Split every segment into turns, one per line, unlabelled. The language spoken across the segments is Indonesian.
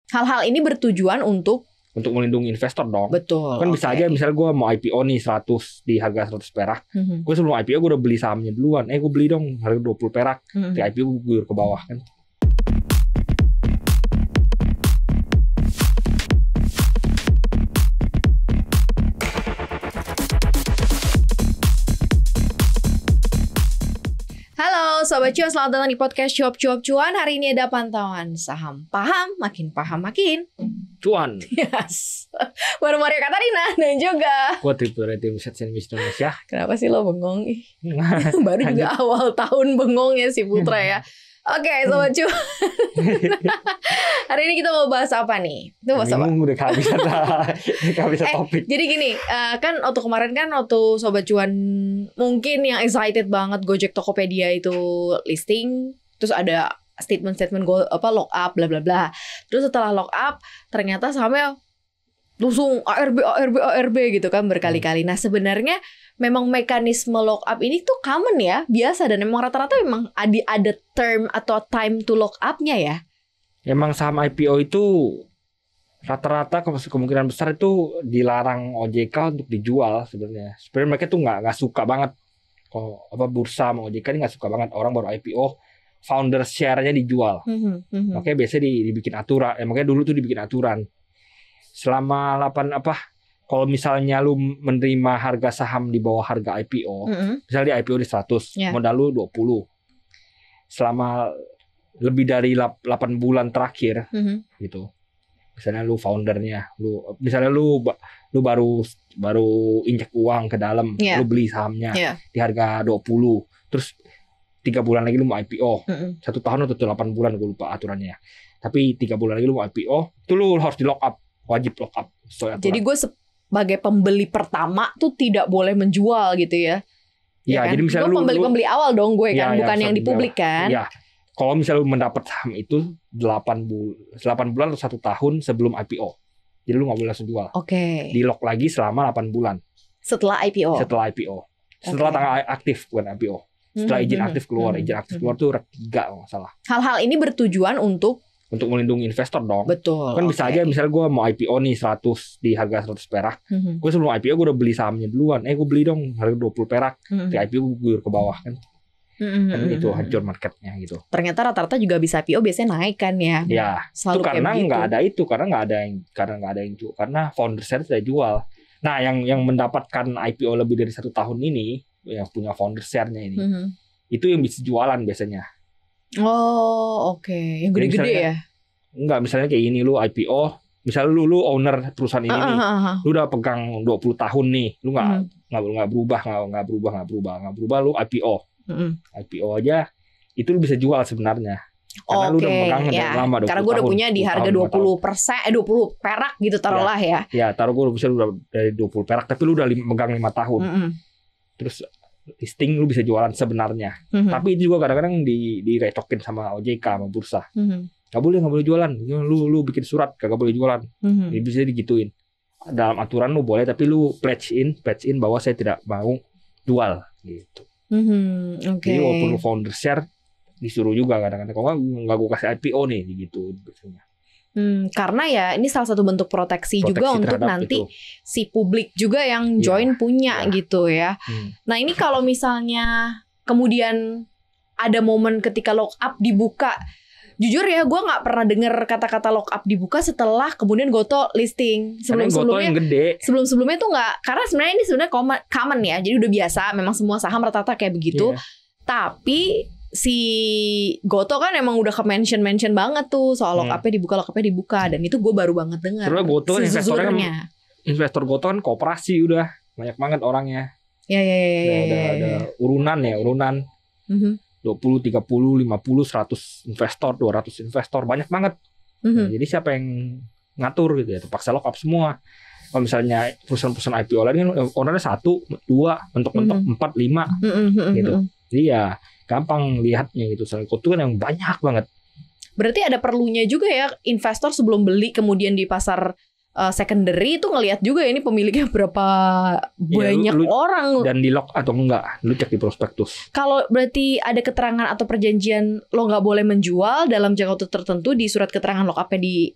Hal-hal ini bertujuan untuk
melindungi investor dong.
Betul.
Kan bisa aja misalnya gue mau IPO nih 100 di harga 100 perak. Gue sebelum IPO gue udah beli sahamnya duluan. Gue beli dong harga 20 perak. Di IPO gue guyur ke bawah kan.
Halo Sobat Cuan, selamat datang di podcast Cuap Cuan. Hari ini ada pantauan saham. Paham makin
Cuan.
Yes. Baru Maria Katarina dan juga
Gue Triple Rating Research Indonesia.
Kenapa sih lo bengong? Baru juga awal tahun bengong ya si Putra ya. Oke, Sobat Cuan. Hari ini kita mau bahas apa nih? Itu bahas apa?
Udah kehabisan topik.
Jadi gini, kan waktu kemarin kan waktu Sobat Cuan mungkin yang excited banget Gojek Tokopedia itu listing, terus ada statement lock up bla bla bla. Terus setelah lock up ternyata sahamnya langsung ARB gitu kan berkali-kali. Nah, sebenarnya memang mekanisme lock up ini tuh common ya, biasa, dan memang rata-rata memang ada term atau time to lock up-nya ya.
Emang saham IPO itu rata-rata kemungkinan besar itu dilarang OJK untuk dijual sebenarnya. Sebenarnya mereka tuh nggak suka banget kalau bursa sama OJK ini nggak suka banget orang baru IPO founder share-nya dijual. Makanya biasanya dibikin aturan. Makanya dulu tuh dibikin aturan. Selama kalau misalnya lu menerima harga saham di bawah harga IPO, misalnya di IPO di 100, modal lu 20. Selama lebih dari 8 bulan terakhir, gitu. Misalnya lu foundernya, misalnya lu baru injek uang ke dalam, lu beli sahamnya di harga 20, terus 3 bulan lagi lu mau IPO, 1 tahun atau 8 bulan gue lupa aturannya. Tapi 3 bulan lagi lu mau IPO, itu lu harus di lock up, wajib lock up.
Jadi gue sebagai pembeli pertama tuh tidak boleh menjual gitu ya?
Iya, kan? Jadi misalnya lu
pembeli awal dong gue kan, bukan yang di publik kan?
Iya. Kalau misalnya lu mendapat saham itu 8 bulan atau 1 tahun sebelum IPO. Jadi lu nggak boleh langsung jual.
Oke.
Di lock lagi selama 8 bulan.
Setelah IPO?
Setelah IPO. Setelah tanggal aktif, bukan IPO. Setelah izin aktif keluar. Izin aktif keluar tuh 3 kalau nggak salah.
Hal-hal ini bertujuan untuk
melindungi investor dong.
Betul.
Kan bisa aja misalnya gue mau IPO nih 100 di harga 100 perak. Gue sebelum IPO gue udah beli sahamnya duluan. Gue beli dong harga 20 perak. Di IPO gue guyur ke bawah kan. Kan itu hancur marketnya gitu.
Ternyata rata-rata juga bisa IPO biasanya naik kan ya.
Ya, itu karena nggak ada itu, karena nggak ada yang itu, karena founder share tidak jual. Nah, yang mendapatkan IPO lebih dari 1 tahun ini, yang punya founder share-nya ini, itu yang bisa jualan biasanya.
Oh, oke. Yang gede-gede ya?
Enggak, misalnya kayak gini, lu IPO, misalnya lu owner perusahaan ini nih, lu udah pegang 20 tahun nih, lu nggak berubah, lu IPO. IPO aja itu lu bisa jual sebenarnya. Karena lu udah megang lama 20
karena gue udah
tahun,
punya di harga 20 perak gitu taruhlah ya. Ya,
taruh gue bisa udah dari 20 perak tapi lu udah megang 5 tahun. Terus listing lu bisa jualan sebenarnya. Tapi itu juga kadang-kadang direcokin sama OJK sama bursa. Gak boleh jualan. Lu bikin surat kagak boleh jualan. Jadi bisa digituin. Dalam aturan lu boleh tapi lu pledge in bahwa saya tidak mau jual gitu. Jadi walaupun lu founder share disuruh juga kadang-kadang kalau nggak gue kasih IPO nih gitu biasanya.
Karena ya ini salah satu bentuk proteksi juga untuk nanti si publik juga yang join punya gitu ya. Nah ini kalau misalnya kemudian ada momen ketika lock up dibuka, jujur ya gue nggak pernah dengar kata-kata lock up dibuka setelah kemudian Goto listing. Sebelum-sebelumnya tuh nggak, karena sebenarnya ini sebenarnya common ya, jadi udah biasa, memang semua saham rata-rata kayak begitu. Tapi si Goto kan emang udah ke-mention banget tuh soal lock up-nya dibuka, dan itu gue baru banget dengar.
Sebenarnya Goto investor Goto kan koperasi udah banyak banget orangnya.
Ya.
Ada urunan. 20, 30, 50, 100 investor, 200 investor, banyak banget. Nah, jadi siapa yang ngatur gitu ya, terpaksa lock up semua. Kalau misalnya perusahaan-perusahaan IPO lain kan ownernya 1, 2, mentok-mentok 4, 5 gitu. Jadi ya gampang lihatnya gitu. Soalnya itu kan yang banyak banget.
Berarti ada perlunya juga ya investor sebelum beli kemudian di pasar secondary itu ngelihat juga ini pemiliknya berapa banyak orang
dan di lock atau enggak, lu cek di prospektus.
Kalau berarti ada keterangan atau perjanjian lo nggak boleh menjual dalam jangka waktu tertentu di surat keterangan lock up-nya di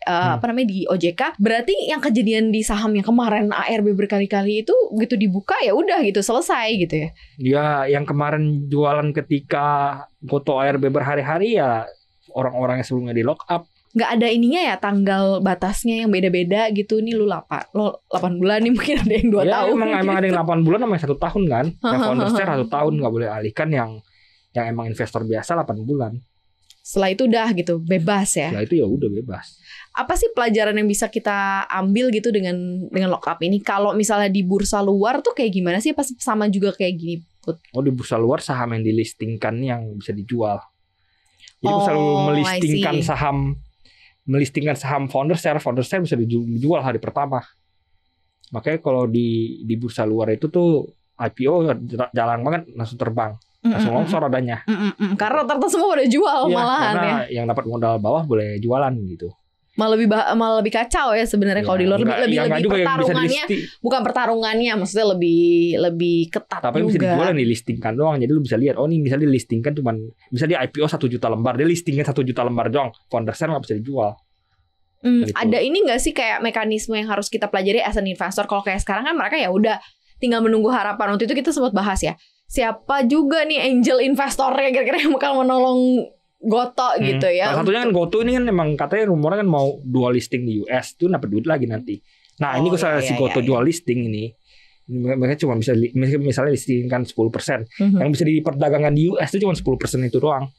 di OJK, berarti yang kejadian di saham yang kemarin ARB berkali-kali itu gitu dibuka ya udah gitu selesai gitu ya.
Ya yang kemarin jualan ketika Goto ARB berhari-hari ya orang-orang yang sebelumnya di lock up.
Nggak ada ininya ya, tanggal batasnya yang beda-beda gitu. Nih lo 8 bulan nih, mungkin ada yang 2 tahun.
Emang ada yang 8 bulan sama 1 tahun kan. Yang founder share 1 tahun nggak boleh alihkan, yang emang investor biasa 8 bulan.
Setelah itu udah gitu bebas ya.
Setelah itu ya udah bebas.
Apa sih pelajaran yang bisa kita ambil gitu dengan lock up ini? Kalau misalnya di bursa luar tuh kayak gimana sih? Pasti sama juga kayak gini, Put?
Oh, di bursa luar saham yang dilistingkan yang bisa dijual. Jadi selalu melistingkan saham founder share bisa dijual hari pertama. Makanya kalau di bursa luar itu tuh IPO jarang banget langsung terbang, langsung longsor adanya.
Karena rata-rata semua udah jual malahan
karena yang dapat modal bawah boleh jualan gitu.
Malah lebih kacau ya sebenarnya kalau di luar, lebih pertarungannya, bukan pertarungannya, maksudnya lebih ketat.
Tapi
juga.
Bisa dijual nih, listingkan doang. Jadi lu bisa lihat, oh ini misalnya listingkan cuman bisa di IPO 1 juta lembar, dia listingkan 1 juta lembar doang, founder share nggak bisa dijual.
Gitu. Ada ini nggak sih kayak mekanisme yang harus kita pelajari as an investor? Kalau kayak sekarang kan mereka ya udah tinggal menunggu harapan. Waktu itu kita sempat bahas ya, siapa juga nih angel investornya kira-kira yang bakal menolong Goto gitu ya.
Salah satunya kan Goto ini kan memang katanya rumornya kan mau dual listing di US tuh dapat duit lagi nanti. Nah ini kalau si Goto jual listing ini, mereka cuma bisa misalnya listingkan 10%. Yang bisa diperdagangkan di US itu cuma 10% itu doang.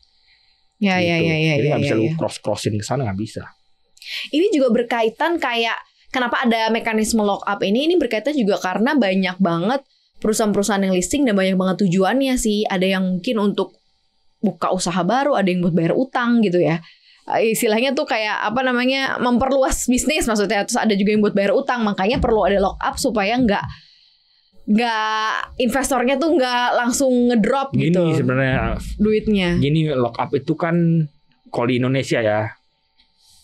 Jadi nggak bisa lu crossin ke sana, nggak bisa.
Ini juga berkaitan kayak kenapa ada mekanisme lock up ini berkaitan juga karena banyak banget perusahaan-perusahaan yang listing dan banyak banget tujuannya sih. Ada yang mungkin untuk buka usaha baru, ada yang buat bayar utang gitu ya. Istilahnya tuh kayak memperluas bisnis maksudnya. Terus ada juga yang buat bayar utang, makanya perlu ada lock up supaya nggak investornya tuh nggak langsung ngedrop gitu.
Gini sebenarnya duitnya. Gini, lock up itu kan kalau di Indonesia ya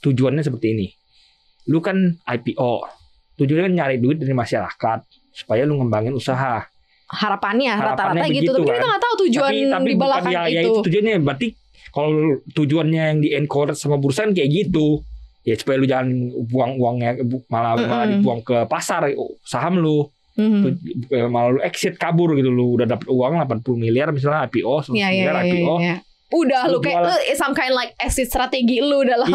tujuannya seperti ini. Lu kan IPO, tujuannya kan nyari duit dari masyarakat supaya lu ngembangin usaha.
Harapannya rata-rata gitu, tapi kita nggak tahu tujuan di belakang itu.
Itu tujuannya berarti kalau tujuannya yang di encourage sama bursa kan kayak gitu. Ya supaya lu jangan buang uangnya malah dibuang ke pasar saham lu. Malah lu exit kabur gitu, lu udah dapat uang 80 miliar misalnya IPO, 100 miliar IPO.
Udah lu kayak some kind like exit strategi lu dalam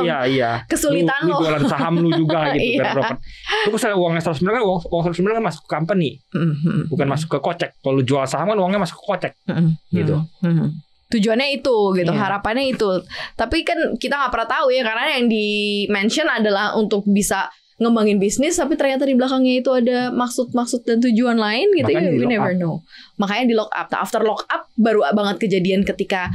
kesulitan
lu jualan saham lu juga gitu biar dapat. Lu misalnya uangnya 100 miliar, uang 100 miliar kan masuk ke company, bukan masuk ke kocek. Kalau lu jual saham kan uangnya masuk ke kocek gitu.
Tujuannya itu gitu, harapannya itu. Tapi kan kita nggak pernah tahu ya, karena yang di mention adalah untuk bisa ngembangin bisnis, tapi ternyata di belakangnya itu ada maksud-maksud dan tujuan lain gitu. We never know. Makanya di lock up. Nah, after lock up baru banget kejadian ketika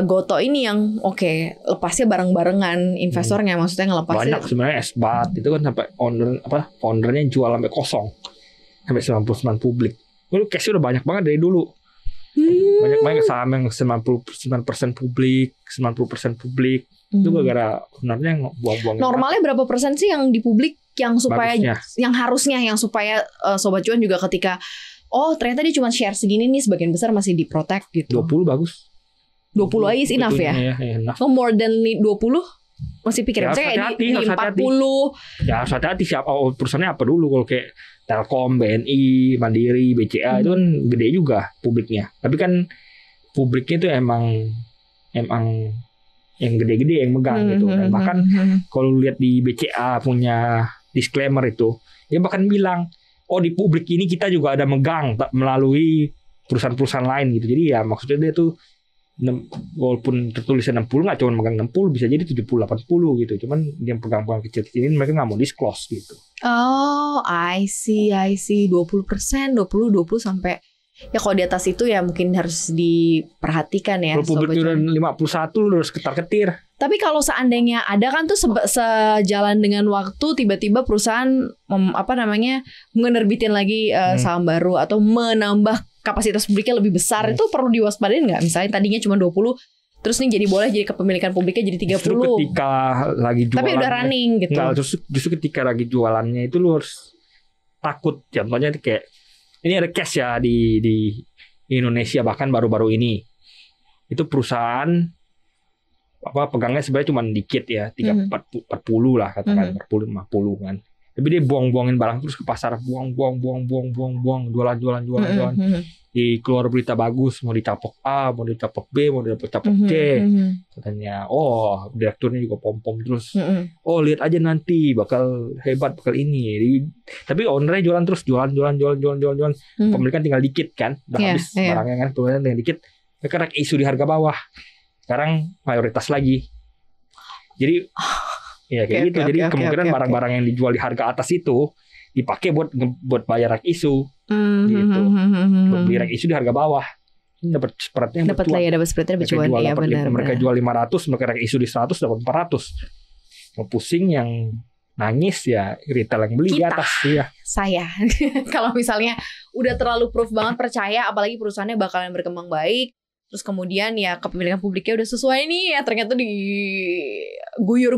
Goto ini yang lepasnya bareng-barengan investornya, maksudnya ngelepasnya
banyak sebenarnya esbat itu kan sampai foundernya jual sampai kosong sampai 99 publik. Lu cash udah banyak banget dari dulu. Banyak saham yang 99% publik, 90% publik. Itu gara-gara sebenarnya buang-buang.
Normalnya berapa persen sih yang di publik yang supaya yang supaya sobat cuan juga ketika ternyata dia cuma share segini nih, sebagian besar masih diprotect gitu.
20 bagus.
20 aja is enough ya. More than 20 masih pikirin saya di 40.
Ya harus hati-hati siapa perusahaannya apa dulu. Kalau kayak Telkom, BNI, Mandiri, BCA itu kan gede juga publiknya. Tapi kan publiknya itu emang yang gede-gede yang megang gitu. Dan bahkan kalau lihat di BCA punya disclaimer itu, dia bahkan bilang, di publik ini kita juga ada megang melalui perusahaan-perusahaan lain gitu. Jadi ya maksudnya dia tuh walaupun tertulisnya 60 nggak cuma megang 60, bisa jadi 70-80 gitu. Cuman yang pegang-pegang kecil-kecil ini mereka nggak mau disclose gitu.
I see 20% 20 sampai ya kalau di atas itu ya mungkin harus diperhatikan ya.
Kalau publik udah 51 lu harus ketar-ketir. Tapi
kalau seandainya ada kan tuh sejalan dengan waktu tiba-tiba perusahaan menerbitin lagi saham baru atau menambah kapasitas publiknya lebih besar, itu perlu diwaspadain nggak? Misalnya tadinya cuma 20 Terus nih jadi kepemilikan publiknya jadi 30.
Justru ketika lagi jualannya.
Tapi udah running gitu.
Enggak, justru ketika lagi jualannya itu lu harus takut. Contohnya kayak ini ada case ya di Indonesia bahkan baru-baru ini. Itu perusahaan pegangnya sebenarnya cuma dikit ya, 40 lah katakan, 40 50 kan. Tapi dia buang-buangin barang terus ke pasar, buang, jualan. Di keluar berita bagus, mau dicapok A, mau dicapok B, mau dicapok C. Katanya, direkturnya juga pom-pom terus. Lihat aja nanti bakal hebat, bakal ini. Tapi ownernya jualan terus, jualan. Pemilikan tinggal dikit kan, udah habis barangnya kan, pemilikan tinggal dikit. Mereka naik isu di harga bawah. Sekarang mayoritas lagi. Jadi ya kayak gitu. Jadi kemungkinan barang-barang yang dijual di harga atas itu dipakai buat bayar rek isu gitu. Beli rek isu di harga bawah. Dapat spreadnya
dapat lah ya, dapat spreadnya lebih cuan ya, benar.
Mereka jual 500, mereka rek isu di 100 dapat 400. Pusing yang nangis ya retail yang beli di atas ya.
Saya kalau misalnya udah terlalu proof banget percaya, apalagi perusahaannya bakalan berkembang baik. Terus kemudian ya kepemilikan publiknya udah sesuai nih ya, ternyata di guyur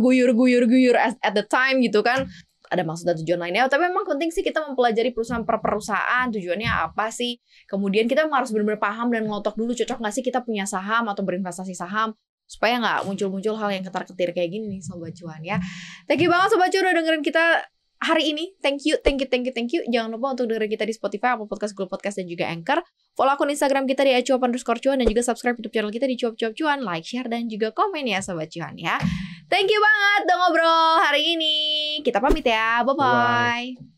at the time gitu kan, ada maksud dan tujuan lainnya. Tapi memang penting sih kita mempelajari perusahaan per perusahaan, tujuannya apa sih. Kemudian kita harus benar-benar paham dan ngotok dulu cocok nggak sih kita punya saham atau berinvestasi saham, supaya nggak muncul-muncul hal yang ketar-ketir kayak gini nih Sobat Cuan ya. Thank you banget Sobat Cuan udah dengerin kita hari ini. Thank you. Jangan lupa untuk dengerin kita di Spotify, Apple Podcast, Google Podcast, dan juga Anchor. Follow akun Instagram kita di @cuap_cuan dan juga subscribe YouTube channel kita di cuap-cuap-cuan. Like, share, dan juga komen ya Sobat Cuan ya. Thank you banget udah ngobrol hari ini. Kita pamit ya. Bye-bye.